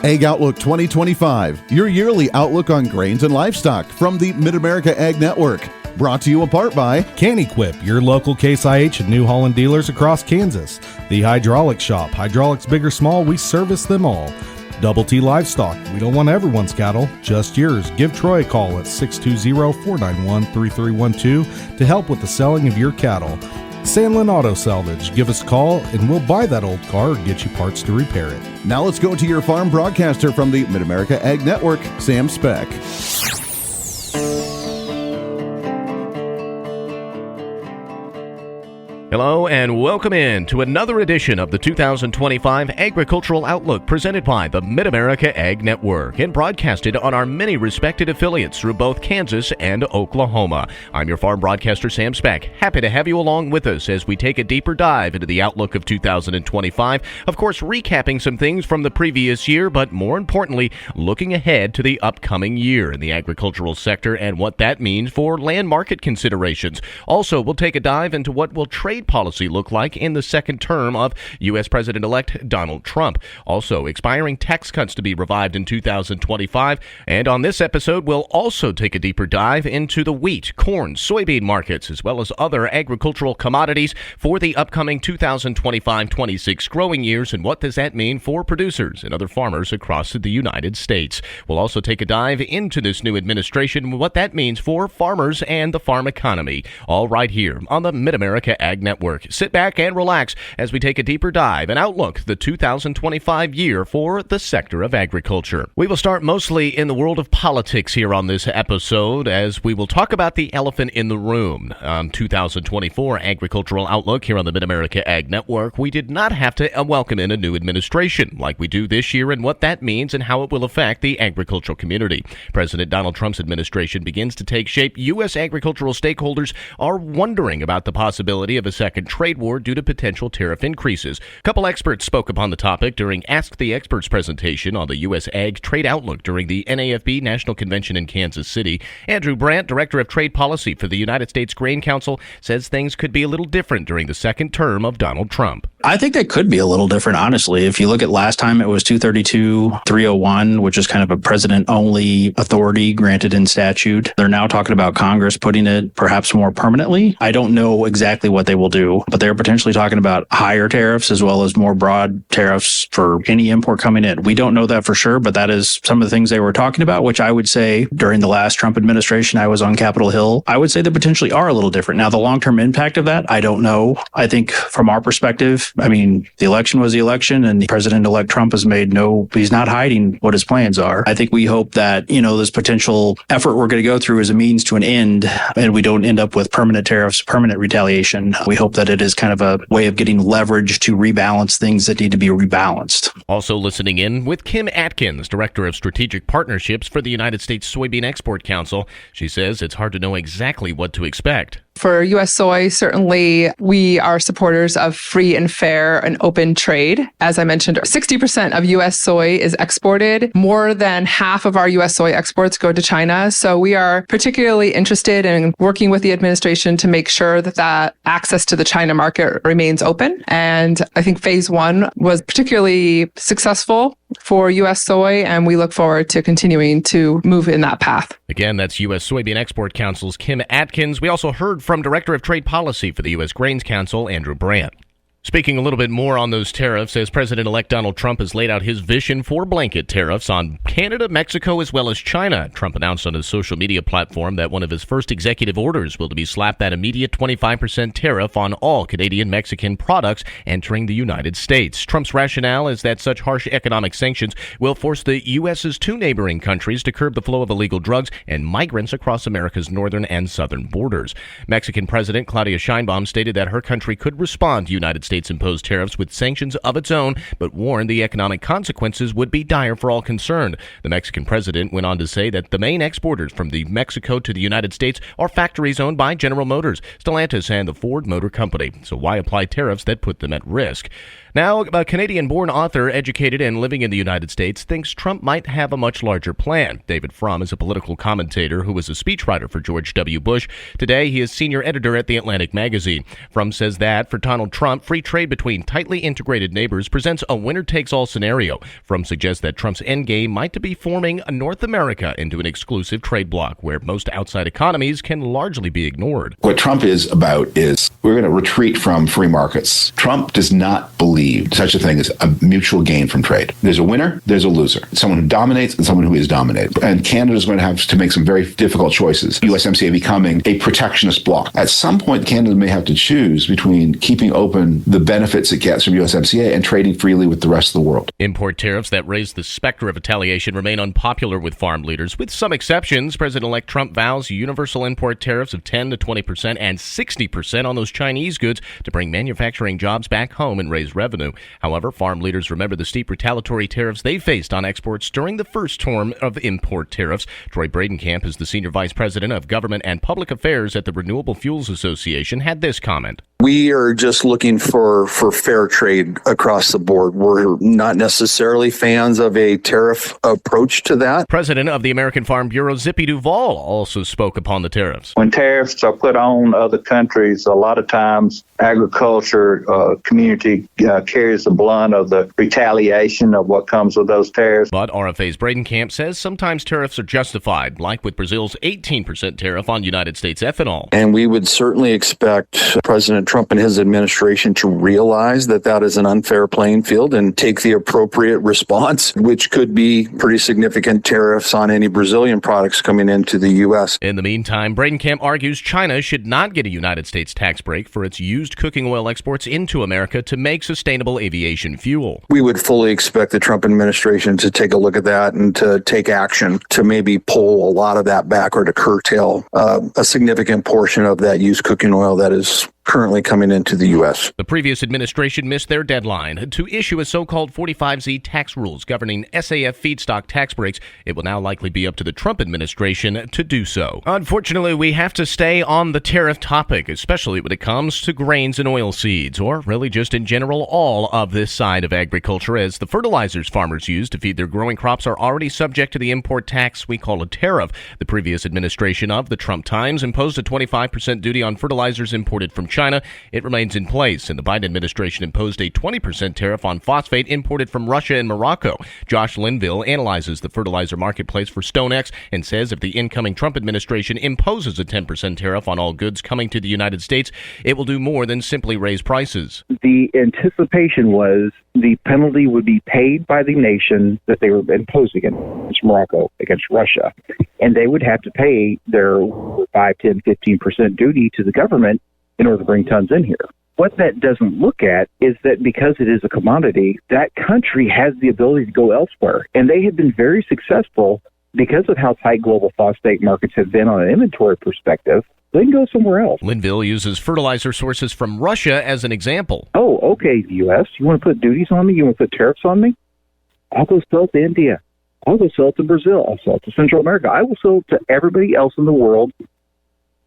Ag Outlook 2025, your yearly outlook on grains and livestock from the Mid-America Ag Network. Brought to you in part by CanEquip, your local Case IH and New Holland dealers across Kansas. The Hydraulics Shop, hydraulics big or small, we service them all. Double T Livestock, we don't want everyone's cattle, just yours. Give Troy a call at 620-491-3312 to help with the selling of your cattle. Sandlin Auto Salvage, give us a call and we'll buy that old car or get you parts to repair it. Now let's go to your farm broadcaster from the Mid-America Ag Network, Sam Speck. Hello and welcome in to another edition of the 2025 Agricultural Outlook presented by the Mid-America Ag Network and broadcasted on our many respected affiliates through both Kansas and Oklahoma. I'm your farm broadcaster, Sam Speck. Happy to have you along with us as we take a deeper dive into the outlook of 2025. Of course, recapping some things from the previous year, but more importantly, looking ahead to the upcoming year in the agricultural sector and what that means for land market considerations. Also, we'll take a dive into what will trade policy look like in the second term of U.S. President-elect Donald Trump. Also, expiring tax cuts to be revived in 2025. And on this episode, we'll also take a deeper dive into the wheat, corn, soybean markets, as well as other agricultural commodities for the upcoming 2025-26 growing years, and what does that mean for producers and other farmers across the United States. We'll also take a dive into this new administration and what that means for farmers and the farm economy, all right here on the Mid-America Ag Network. Sit back and relax as we take a deeper dive and outlook the 2025 year for the sector of agriculture. We will start mostly in the world of politics here on this episode as we will talk about the elephant in the room. 2024 Agricultural Outlook here on the Mid-America Ag Network. We did not have to welcome in a new administration like we do this year and what that means and how it will affect the agricultural community. President Donald Trump's administration begins to take shape. U.S. agricultural stakeholders are wondering about the possibility of a second trade war due to potential tariff increases. A couple experts spoke upon the topic during Ask the Experts presentation on the U.S. Ag Trade Outlook during the NAFB National Convention in Kansas City. Andrew Brandt, Director of Trade Policy for the United States Grain Council, says things could be a little different during the second term of Donald Trump. I think that could be a little different, honestly. If you look at last time, it was 232-301, which is kind of a president-only authority granted in statute. They're now talking about Congress putting it perhaps more permanently. I don't know exactly what they will do, but they're potentially talking about higher tariffs as well as more broad tariffs for any import coming in. We don't know that for sure, but that is some of the things they were talking about, which I would say during the last Trump administration, I was on Capitol Hill. I would say they potentially are a little different. Now, the long-term impact of that, I don't know. I think from our perspective, I mean, the election was the election and the President-elect Trump has he's not hiding what his plans are. I think we hope that, this potential effort we're going to go through is a means to an end and we don't end up with permanent tariffs, permanent retaliation. We hope that it is kind of a way of getting leverage to rebalance things that need to be rebalanced. Also listening in with Kim Atkins, Director of Strategic Partnerships for the United States Soybean Export Council. She says it's hard to know exactly what to expect. For U.S. soy, certainly we are supporters of free and fair and open trade. As I mentioned, 60% of U.S. soy is exported. More than half of our U.S. soy exports go to China. So we are particularly interested in working with the administration to make sure that access to the China market remains open. And I think phase one was particularly successful for U.S. soy, and we look forward to continuing to move in that path. Again, that's U.S. Soybean Export Council's Kim Atkins. We also heard from Director of Trade Policy for the U.S. Grains Council, Andrew Brandt. Speaking a little bit more on those tariffs, as President-elect Donald Trump has laid out his vision for blanket tariffs on Canada, Mexico, as well as China. Trump announced on his social media platform that one of his first executive orders will be slap that immediate 25% tariff on all Canadian-Mexican products entering the United States. Trump's rationale is that such harsh economic sanctions will force the U.S.'s two neighboring countries to curb the flow of illegal drugs and migrants across America's northern and southern borders. Mexican President Claudia Sheinbaum stated that her country could respond to United States imposed tariffs with sanctions of its own, but warned the economic consequences would be dire for all concerned. The Mexican president went on to say that the main exporters from Mexico to the United States are factories owned by General Motors, Stellantis, and the Ford Motor Company. So why apply tariffs that put them at risk? Now, a Canadian-born author, educated and living in the United States, thinks Trump might have a much larger plan. David Frum is a political commentator who was a speechwriter for George W. Bush. Today, he is senior editor at The Atlantic magazine. Frum says that, for Donald Trump, free free trade between tightly integrated neighbors presents a winner-takes-all scenario. Frum suggests that Trump's endgame might be forming North America into an exclusive trade bloc where most outside economies can largely be ignored. What Trump is about is we're going to retreat from free markets. Trump does not believe such a thing as a mutual gain from trade. There's a winner, there's a loser. Someone who dominates and someone who is dominated. And Canada's going to have to make some very difficult choices. USMCA becoming a protectionist bloc. At some point, Canada may have to choose between keeping open the benefits it gets from USMCA and trading freely with the rest of the world. Import tariffs that raise the specter of retaliation remain unpopular with farm leaders. With some exceptions, President-elect Trump vows universal import tariffs of 10 to 20% and 60% on those Chinese goods to bring manufacturing jobs back home and raise revenue. However, farm leaders remember the steep retaliatory tariffs they faced on exports during the first term of import tariffs. Troy Bradenkamp is the Senior Vice President of Government and Public Affairs at the Renewable Fuels Association, had this comment. We are just looking for fair trade across the board. We're not necessarily fans of a tariff approach to that. President of the American Farm Bureau, Zippy Duvall, also spoke upon the tariffs. When tariffs are put on other countries, a lot of times agriculture community carries the blunt of the retaliation of what comes with those tariffs. But RFA's Bradenkamp says sometimes tariffs are justified, like with Brazil's 18% tariff on United States ethanol. And we would certainly expect President Trump and his administration to realize that that is an unfair playing field and take the appropriate response, which could be pretty significant tariffs on any Brazilian products coming into the U.S. In the meantime, Bradenkamp argues China should not get a United States tax break for its used cooking oil exports into America to make sustainable aviation fuel. We would fully expect the Trump administration to take a look at that and to take action to maybe pull a lot of that back or to curtail a significant portion of that used cooking oil that is currently coming into the U.S. The previous administration missed their deadline to issue a so-called 45Z tax rules governing SAF feedstock tax breaks. It will now likely be up to the Trump administration to do so. Unfortunately, we have to stay on the tariff topic, especially when it comes to grains and oilseeds, or really just in general all of this side of agriculture, as the fertilizers farmers use to feed their growing crops are already subject to the import tax we call a tariff. The previous administration of the Trump Times imposed a 25% duty on fertilizers imported from China. It remains in place, and the Biden administration imposed a 20% tariff on phosphate imported from Russia and Morocco. Josh Linville analyzes the fertilizer marketplace for StoneX and says if the incoming Trump administration imposes a 10% tariff on all goods coming to the United States, it will do more than simply raise prices. The anticipation was the penalty would be paid by the nation that they were imposing against Morocco, against Russia, and they would have to pay their 5, 10, 15% duty to the government in order to bring tons in here. What that doesn't look at is that because it is a commodity, that country has the ability to go elsewhere. And they have been very successful because of how tight global phosphate markets have been on an inventory perspective. They can go somewhere else. Linville uses fertilizer sources from Russia as an example. Oh, okay, U.S., you want to put duties on me? You want to put tariffs on me? I'll go sell it to India. I'll go sell it to Brazil. I'll sell it to Central America. I will sell it to everybody else in the world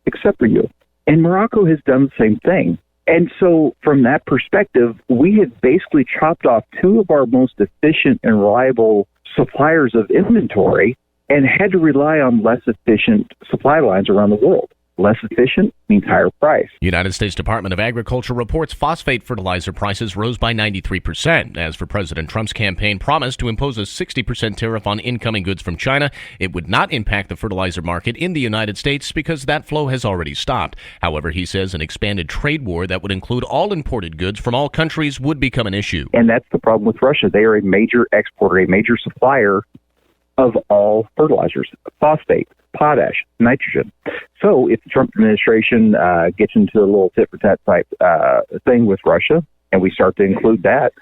except for you. And Morocco has done the same thing. And so from that perspective, we have basically chopped off two of our most efficient and reliable suppliers of inventory and had to rely on less efficient supply lines around the world. Less efficient means higher price. United States Department of Agriculture reports phosphate fertilizer prices rose by 93%. As for President Trump's campaign promise to impose a 60% tariff on incoming goods from China, it would not impact the fertilizer market in the United States because that flow has already stopped. However, he says an expanded trade war that would include all imported goods from all countries would become an issue. And that's the problem with Russia. They are a major exporter, a major supplier of all fertilizers, phosphate, potash, nitrogen. So if the Trump administration gets into a little tit-for-tat type thing with Russia, and we start to include that,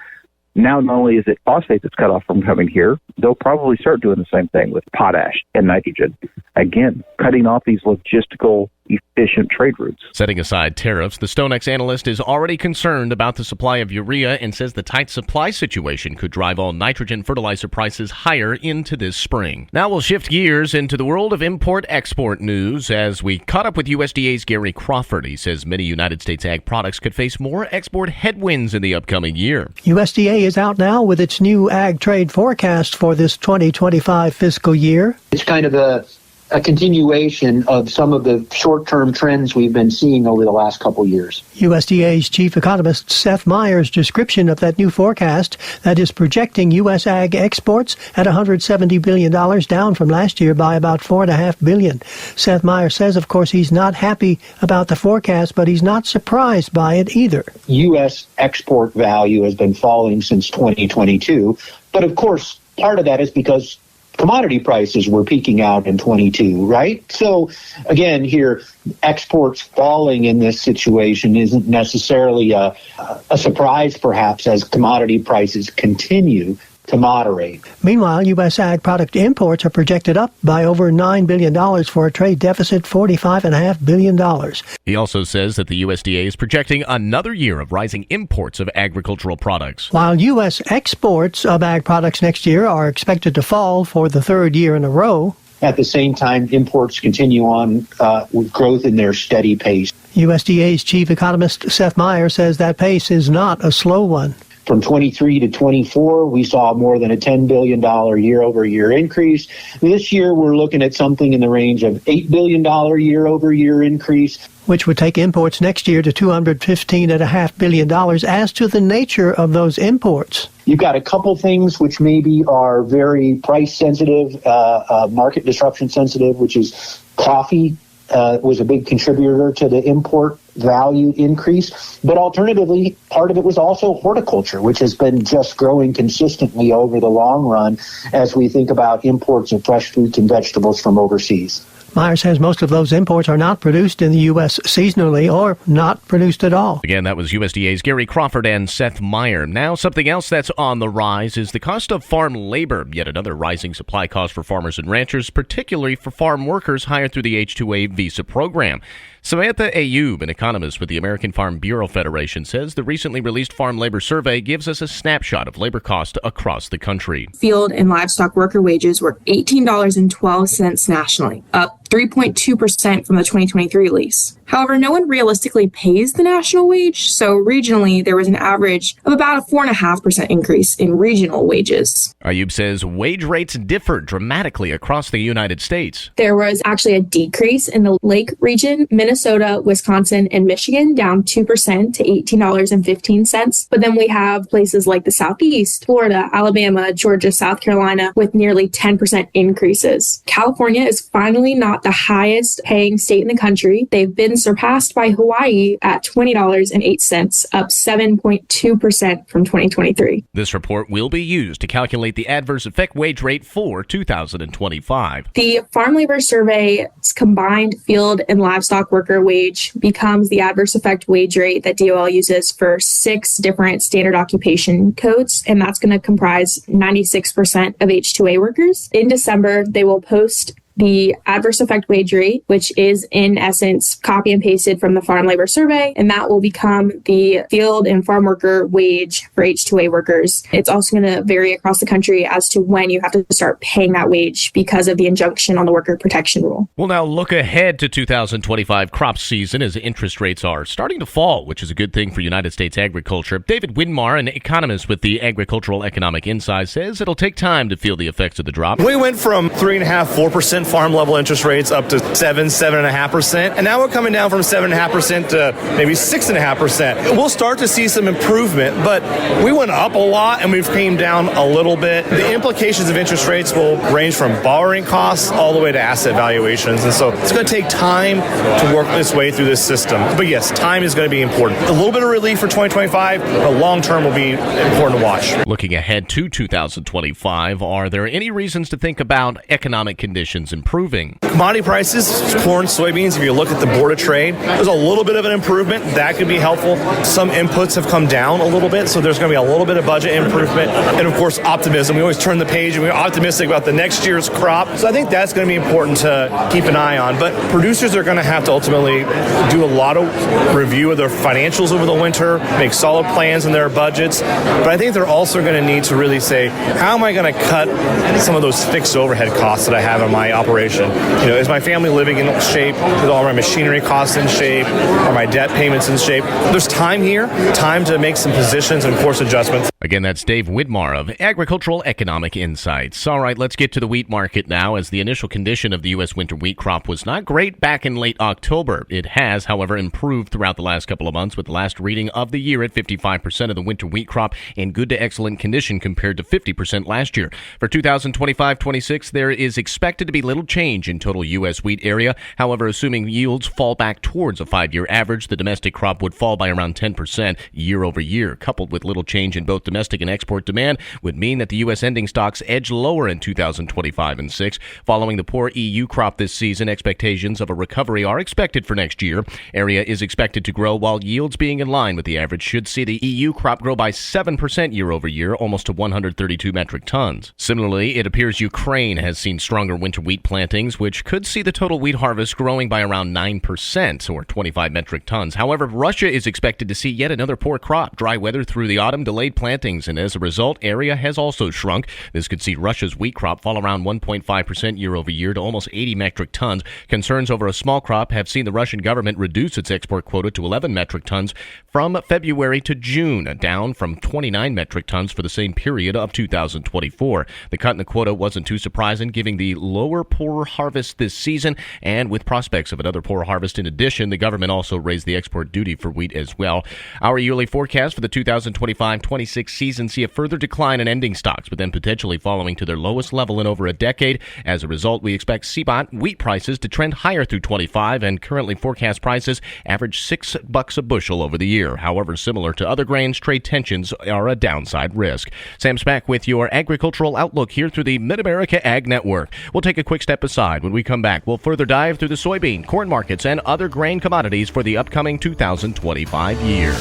now not only is it phosphate that's cut off from coming here, they'll probably start doing the same thing with potash and nitrogen. Again, cutting off these logistical, efficient trade routes. Setting aside tariffs, the StoneX analyst is already concerned about the supply of urea and says the tight supply situation could drive all nitrogen fertilizer prices higher into this spring. Now we'll shift gears into the world of import-export news as we caught up with USDA's Gary Crawford. He says many United States ag products could face more export headwinds in the upcoming year. USDA is out now with its new ag trade forecast for this 2025 fiscal year. It's kind of a a continuation of some of the short-term trends we've been seeing over the last couple years. USDA's chief economist Seth Meyer's description of that new forecast that is projecting U.S. ag exports at $170 billion, down from last year by about $4.5 billion. Seth Meyer says, of course, he's not happy about the forecast, but he's not surprised by it either. U.S. export value has been falling since 2022, but of course, part of that is because commodity prices were peaking out in 22, right? So again, here, exports falling in this situation isn't necessarily a surprise, perhaps, as commodity prices continue to moderate. Meanwhile, U.S. ag product imports are projected up by over $9 billion for a trade deficit $45.5 billion. He also says that the USDA is projecting another year of rising imports of agricultural products. While U.S. exports of ag products next year are expected to fall for the third year in a row, at the same time, imports continue on with growth in their steady pace. USDA's chief economist Seth Meyer says that pace is not a slow one. From 23 to 24, we saw more than a $10 billion year-over-year increase. This year, we're looking at something in the range of $8 billion year-over-year increase, which would take imports next year to $215.5 billion. As to the nature of those imports, you've got a couple things which maybe are very price sensitive, market disruption sensitive, which is coffee. Was a big contributor to the import value increase. But alternatively, part of it was also horticulture, which has been just growing consistently over the long run as we think about imports of fresh fruits and vegetables from overseas. Meyer says most of those imports are not produced in the U.S. seasonally or not produced at all. Again, that was USDA's Gary Crawford and Seth Meyer. Now, something else that's on the rise is the cost of farm labor. Yet another rising supply cost for farmers and ranchers, particularly for farm workers hired through the H-2A visa program. Samantha Ayub, an economist with the American Farm Bureau Federation, says the recently released farm labor survey gives us a snapshot of labor cost across the country. Field and livestock worker wages were $18.12 nationally, up 3.2% from the 2023 release. However, no one realistically pays the national wage, so regionally there was an average of about a 4.5% increase in regional wages. Ayub says wage rates differ dramatically across the United States. There was actually a decrease in the Lake region, Minnesota, Wisconsin, and Michigan, down 2% to $18.15. But then we have places like the Southeast, Florida, Alabama, Georgia, South Carolina, with nearly 10% increases. California is finally not the highest paying state in the country. They've been surpassed by Hawaii at $20.08, up 7.2% from 2023. This report will be used to calculate the adverse effect wage rate for 2025. The Farm Labor Survey's combined field and livestock worker wage becomes the adverse effect wage rate that DOL uses for 6 different standard occupation codes, and that's going to comprise 96% of H-2A workers. In December, they will post the adverse effect wage rate, which is in essence copy and pasted from the Farm Labor Survey, and that will become the field and farm worker wage for H-2A workers. It's also going to vary across the country as to when you have to start paying that wage because of the injunction on the worker protection rule. We'll now look ahead to 2025 crop season as interest rates are starting to fall, which is a good thing for United States agriculture. David Widmar, an economist with the Agricultural Economic Insight, says it'll take time to feel the effects of the drop. We went from 3.5-4% farm level interest rates up to 7.5%, and now we're coming down from 7.5% to maybe 6.5%. We'll start to see some improvement, but we went up a lot and we've came down a little bit. The implications of interest rates will range from borrowing costs all the way to asset valuations, and so it's going to take time to work this way through this system. But yes, time is going to be important. A little bit of relief for 2025, but long term will be important to watch. Looking ahead to 2025, are there any reasons to think about economic conditions improving? Commodity prices, corn, soybeans, if you look at the Board of Trade, there's a little bit of an improvement. That could be helpful. Some inputs have come down a little bit, so there's going to be a little bit of budget improvement. And of course, optimism. We always turn the page and we're optimistic about the next year's crop. So I think that's going to be important to keep an eye on. But producers are going to have to ultimately do a lot of review of their financials over the winter, make solid plans in their budgets. But I think they're also going to need to really say, how am I going to cut some of those fixed overhead costs that I have in my operation. Is my family living in shape? Is all my machinery costs in shape? Are my debt payments in shape? There's time here, time to make some positions and course adjustments. Again, that's Dave Widmar of Agricultural Economic Insights. All right, let's get to the wheat market now, as the initial condition of the U.S. winter wheat crop was not great back in late October. It has, however, improved throughout the last couple of months, with the last reading of the year at 55% of the winter wheat crop in good to excellent condition compared to 50% last year. For 2025-26, there is expected to be little change in total U.S. wheat area. However, assuming yields fall back towards a 5-year average, the domestic crop would fall by around 10% year over year. Coupled with little change in both domestic and export demand would mean that the U.S. ending stocks edge lower in 2025 and 6. Following the poor EU crop this season, expectations of a recovery are expected for next year. Area is expected to grow, while yields being in line with the average should see the EU crop grow by 7% year over year, almost to 132 metric tons. Similarly, it appears Ukraine has seen stronger winter wheat plantings, which could see the total wheat harvest growing by around 9%, or 25 metric tons. However, Russia is expected to see yet another poor crop. Dry weather through the autumn delayed plantings, and as a result, area has also shrunk. This could see Russia's wheat crop fall around 1.5% year over year to almost 80 metric tons. Concerns over a small crop have seen the Russian government reduce its export quota to 11 metric tons from February to June, down from 29 metric tons for the same period of 2024. The cut in the quota wasn't too surprising, given the lower poor harvest this season, and with prospects of another poor harvest in addition, the government also raised the export duty for wheat as well. Our yearly forecast for the 2025-26 season see a further decline in ending stocks, but then potentially falling to their lowest level in over a decade. As a result, we expect CBOT wheat prices to trend higher through 25, and currently forecast prices average $6 a bushel over the year. However, similar to other grains, trade tensions are a downside risk. Sam Spack with your agricultural outlook here through the Mid-America Ag Network. We'll take a quick step aside. When we come back, we'll further dive through the soybean, corn markets, and other grain commodities for the upcoming 2025 year.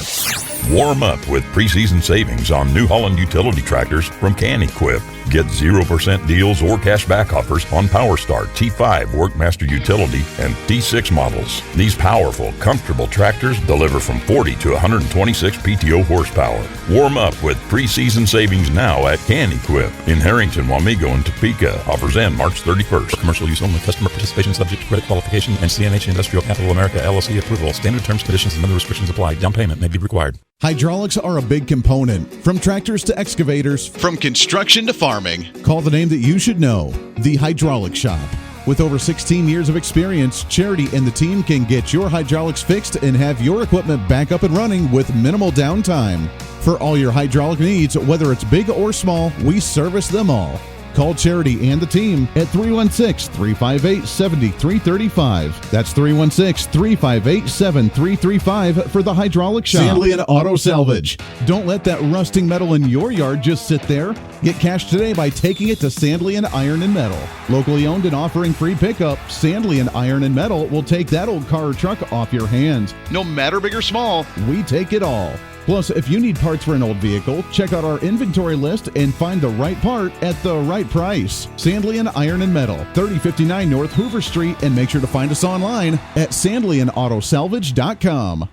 Warm up with preseason savings on New Holland utility tractors from Can-Equip. Get 0% deals or cashback offers on PowerStart T5 Workmaster Utility and T6 models. These powerful, comfortable tractors deliver from 40 to 126 PTO horsepower. Warm up with preseason savings now at Can-Equip in Harrington, Wamego, and Topeka. Offers end March 31st. Commercial use only. Customer participation subject to credit qualification and CNH Industrial Capital America LLC approval. Standard terms, conditions, and other restrictions apply. Down payment may be required. Hydraulics are a big component, from tractors to excavators, from construction to farming. Call the name that you should know, the Hydraulic Shop. With over 16 years of experience, Charity and the team can get your hydraulics fixed and have your equipment back up and running with minimal downtime. For all your hydraulic needs, whether it's big or small, we service them all. Call Charity and the team at 316-358-7335. That's 316-358-7335 for the Hydraulic Shop. Sandlian Auto Salvage. Don't let that rusting metal in your yard just sit there. Get cash today by taking it to Sandlian Iron and Metal. Locally owned and offering free pickup, Sandlian Iron and Metal will take that old car or truck off your hands. No matter big or small, we take it all. Plus, if you need parts for an old vehicle, check out our inventory list and find the right part at the right price. Sandlian Iron and Metal, 3059 North Hoover Street, and make sure to find us online at SandlianAutosalvage.com.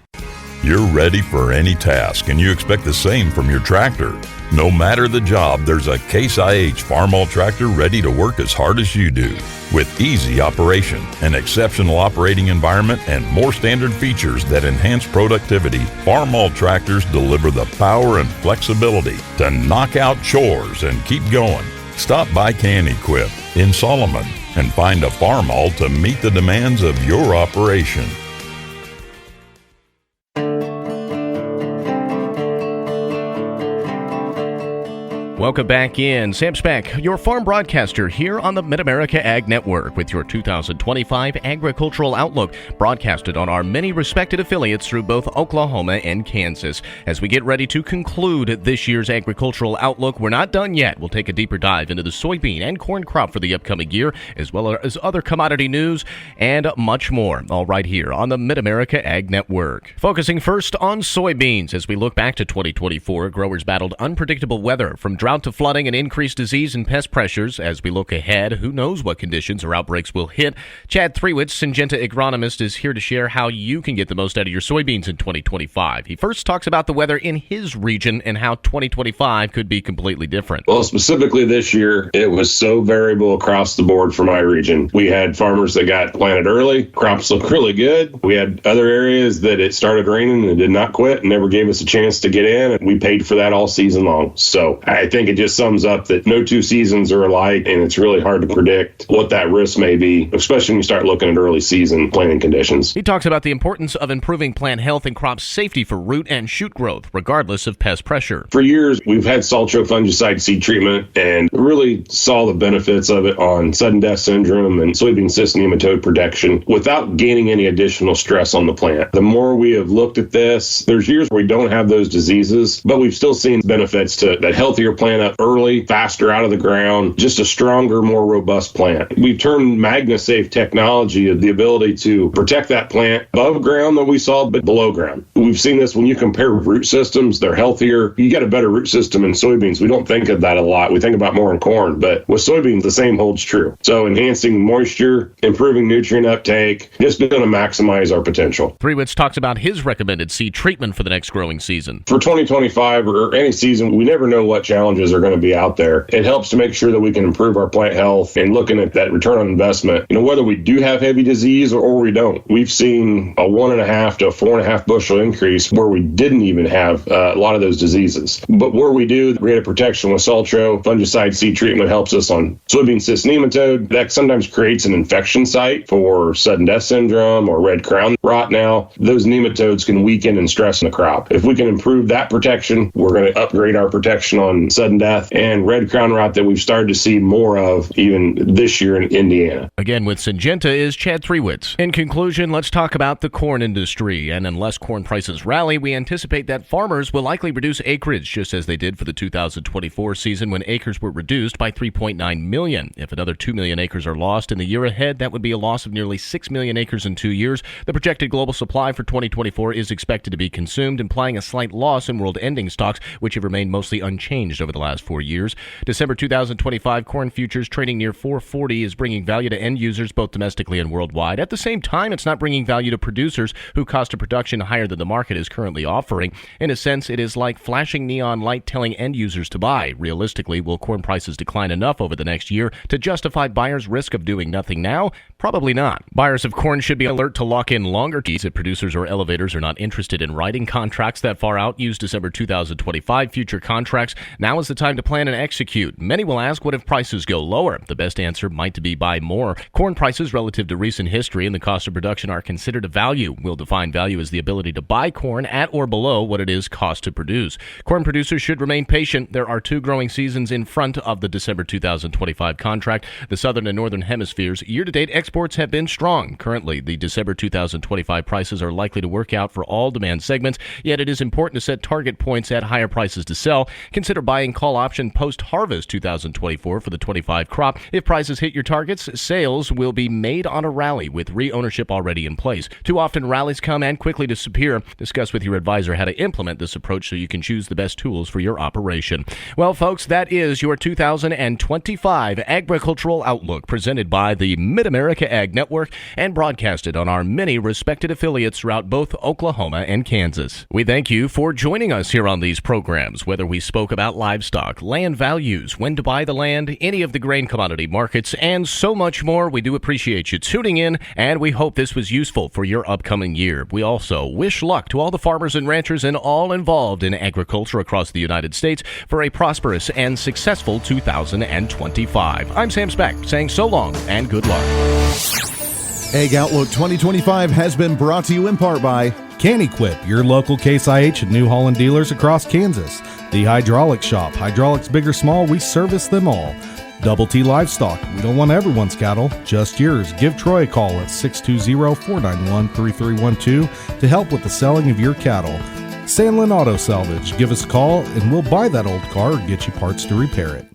You're ready for any task, and you expect the same from your tractor. No matter the job, there's a Case IH Farmall tractor ready to work as hard as you do. With easy operation, an exceptional operating environment, and more standard features that enhance productivity, Farmall tractors deliver the power and flexibility to knock out chores and keep going. Stop by Can-Equip in Solomon and find a Farmall to meet the demands of your operation. Welcome back in. Sam Spack, your farm broadcaster here on the Mid-America Ag Network with your 2025 Agricultural Outlook, broadcasted on our many respected affiliates through both Oklahoma and Kansas. As we get ready to conclude this year's Agricultural Outlook, we're not done yet. We'll take a deeper dive into the soybean and corn crop for the upcoming year, as well as other commodity news and much more, all right here on the Mid-America Ag Network. Focusing first on soybeans. As we look back to 2024, growers battled unpredictable weather from drought drought to flooding and increased disease and pest pressures. As we look ahead, who knows what conditions or outbreaks will hit? Chad Thriewitz, Syngenta agronomist, is here to share how you can get the most out of your soybeans in 2025. He first talks about the weather in his region and how 2025 could be completely different. Well, specifically this year, it was so variable across the board for my region. We had farmers that got planted early. Crops looked really good. We had other areas that it started raining and did not quit and never gave us a chance to get in. And we paid for that all season long. So I think it just sums up that no two seasons are alike, and it's really hard to predict what that risk may be, especially when you start looking at early season planting conditions. He talks about the importance of improving plant health and crop safety for root and shoot growth, regardless of pest pressure. For years, we've had Saltro fungicide seed treatment and really saw the benefits of it on sudden death syndrome and soybean cyst nematode protection without gaining any additional stress on the plant. The more we have looked at this, there's years where we don't have those diseases, but we've still seen benefits to that healthier plant up early, faster out of the ground, just a stronger, more robust plant. We've turned MagnaSafe technology, the ability to protect that plant above ground than we saw, but below ground. We've seen this when you compare root systems, they're healthier. You get a better root system in soybeans. We don't think of that a lot. We think about more in corn, but with soybeans, the same holds true. So enhancing moisture, improving nutrient uptake, just going to maximize our potential. Thriewitz talks about his recommended seed treatment for the next growing season. For 2025 or any season, we never know what challenges are going to be out there. It helps to make sure that we can improve our plant health and looking at that return on investment, whether we do have heavy disease or we don't. We've seen a 1.5 to 4.5 bushel increase where we didn't even have a lot of those diseases. But where we do, the rate of protection with Saltro fungicide seed treatment helps us on soybean cyst nematode. That sometimes creates an infection site for sudden death syndrome or red crown rot. Now, those nematodes can weaken and stress the crop. If we can improve that protection, we're going to upgrade our protection on sudden death and red crown rot that we've started to see more of even this year in Indiana. Again, with Syngenta is Chad Thriewitz. In conclusion, let's talk about the corn industry. And unless corn prices rally, we anticipate that farmers will likely reduce acreage, just as they did for the 2024 season when acres were reduced by 3.9 million. If another 2 million acres are lost in the year ahead, that would be a loss of nearly 6 million acres in 2 years. The projected global supply for 2024 is expected to be consumed, implying a slight loss in world ending stocks, which have remained mostly unchanged over the last 4 years. December 2025 corn futures trading near 440 is bringing value to end users both domestically and worldwide. At the same time, it's not bringing value to producers who cost of production higher than the market is currently offering. In a sense, it is like flashing neon light telling end users to buy. Realistically, will corn prices decline enough over the next year to justify buyers' risk of doing nothing now? Probably not. Buyers of corn should be alert to lock in longer teas if producers or elevators are not interested in writing contracts that far out. Use December 2025 future contracts. Now is the time to plan and execute. Many will ask, what if prices go lower? The best answer might be buy more. Corn prices relative to recent history and the cost of production are considered a value. We'll define value as the ability to buy corn at or below what it is cost to produce. Corn producers should remain patient. There are 2 growing seasons in front of the December 2025 contract. The southern and northern hemispheres year-to-date exports have been strong. Currently, the December 2025 prices are likely to work out for all demand segments, yet it is important to set target points at higher prices to sell. Consider buying call option post-harvest 2024 for the 25 crop. If prices hit your targets, sales will be made on a rally with re-ownership already in place. Too often, rallies come and quickly disappear. Discuss with your advisor how to implement this approach so you can choose the best tools for your operation. Well, folks, that is your 2025 Agricultural Outlook presented by the Mid-America Ag Network and broadcasted on our many respected affiliates throughout both Oklahoma and Kansas. We thank you for joining us here on these programs, whether we spoke about livestock, land values, when to buy the land, any of the grain commodity markets, and so much more. We do appreciate you tuning in, and we hope this was useful for your upcoming year. We also wish luck to all the farmers and ranchers and all involved in agriculture across the United States for a prosperous and successful 2025. I'm Sam Speck saying so long and good luck. Ag Outlook 2025 has been brought to you in part by CanEquip, your local Case IH and New Holland dealers across Kansas. The Hydraulics Shop, hydraulics big or small, we service them all. Double T Livestock, we don't want everyone's cattle, just yours. Give Troy a call at 620-491-3312 to help with the selling of your cattle. Sandlin Auto Salvage, give us a call and we'll buy that old car or get you parts to repair it.